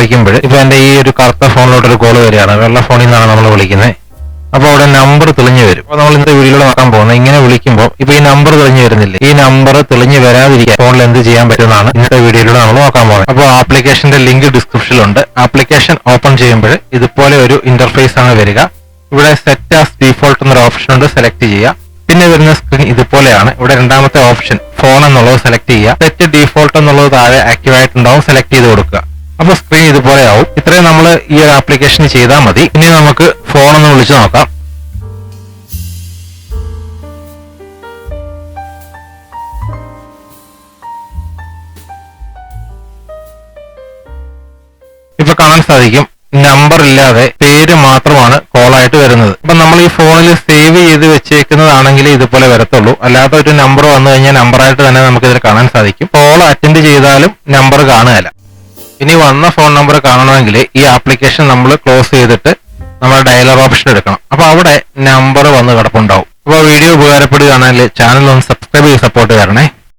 വിളിക്കുമ്പോൾ ഇപ്പൊ എന്റെ ഈ ഒരു കറുത്ത ഫോണിലോട്ടൊരു കോൾ വരികയാണ്, വെള്ള ഫോണിൽ നിന്നാണ് നമ്മൾ വിളിക്കുന്നത്. അപ്പൊ അവിടെ നമ്പർ തെളിഞ്ഞു വരും. അപ്പൊ നമ്മൾ ഇന്നത്തെ വീഡിയോയിൽ നോക്കാൻ പോകുന്നത്, ഇങ്ങനെ വിളിക്കുമ്പോൾ ഇപ്പൊ ഈ നമ്പർ തെളിഞ്ഞു വരുന്നില്ലേ, ഈ നമ്പർ തെളിഞ്ഞു വരാതിരിക്കാൻ ഫോണിൽ എന്ത് ചെയ്യാൻ പറ്റുന്നതാണ് ഇന്നത്തെ വീഡിയോയിലൂടെ നമ്മൾ നോക്കാൻ പോകുന്നത്. അപ്പോൾ ആപ്ലിക്കേഷന്റെ ലിങ്ക് ഡിസ്ക്രിപ്ഷനിലുണ്ട്. ആപ്ലിക്കേഷൻ ഓപ്പൺ ചെയ്യുമ്പോൾ ഇതുപോലെ ഒരു ഇന്റർഫേസ് ആണ് വരിക. ഇവിടെ സെറ്റ് ആസ് ഡീഫോൾട്ട് എന്നൊരു ഓപ്ഷൻ ഉണ്ട്, സെലക്ട് ചെയ്യുക. പിന്നെ വരുന്ന സ്ക്രീൻ ഇതുപോലെയാണ്. ഇവിടെ രണ്ടാമത്തെ ഓപ്ഷൻ ഫോൺ എന്നുള്ളത് സെലക്ട് ചെയ്യുക. സെറ്റ് ഡീഫോൾട്ട് എന്നുള്ളത് താഴെ ആക്റ്റീവ് ആയിട്ടുണ്ടാവും, സെലക്ട് ചെയ്ത് കൊടുക്കുക. അപ്പൊ സ്ക്രീൻ ഇതുപോലെ ആവും. ഇത്രയും നമ്മൾ ഈ ഒരു ആപ്ലിക്കേഷൻ ചെയ്താൽ മതി. ഇനി നമുക്ക് ഫോൺ ഒന്ന് വിളിച്ചു നോക്കാം. ഇപ്പൊ കാണാൻ സാധിക്കും, നമ്പർ ഇല്ലാതെ പേര് മാത്രമാണ് കോളായിട്ട് വരുന്നത്. അപ്പൊ നമ്മൾ ഈ ഫോണിൽ സേവ് ചെയ്ത് വെച്ചേക്കുന്നതാണെങ്കിൽ ഇതുപോലെ വരത്തുള്ളൂ. അല്ലാതെ ഒരു നമ്പർ വന്നു കഴിഞ്ഞാൽ നമ്പറായിട്ട് തന്നെ നമുക്ക് ഇതിൽ കാണാൻ സാധിക്കും. കോൾ അറ്റൻഡ് ചെയ്താലും നമ്പർ കാണുകയില്ല. ഇനി വന്ന ഫോൺ നമ്പർ കാണണമെങ്കിൽ ഈ ആപ്ലിക്കേഷൻ നമ്മൾ ക്ലോസ് ചെയ്തിട്ട് നമ്മൾ ഡയലർ ഓപ്ഷൻ എടുക്കണം. അപ്പൊ അവിടെ നമ്പർ വന്ന് കിടപ്പുണ്ടാവും. അപ്പോൾ വീഡിയോ ഉപകാരപ്പെടുകയാണെങ്കിൽ ചാനൽ ഒന്ന് സബ്സ്ക്രൈബ് ചെയ്ത് സപ്പോർട്ട് തരണേ.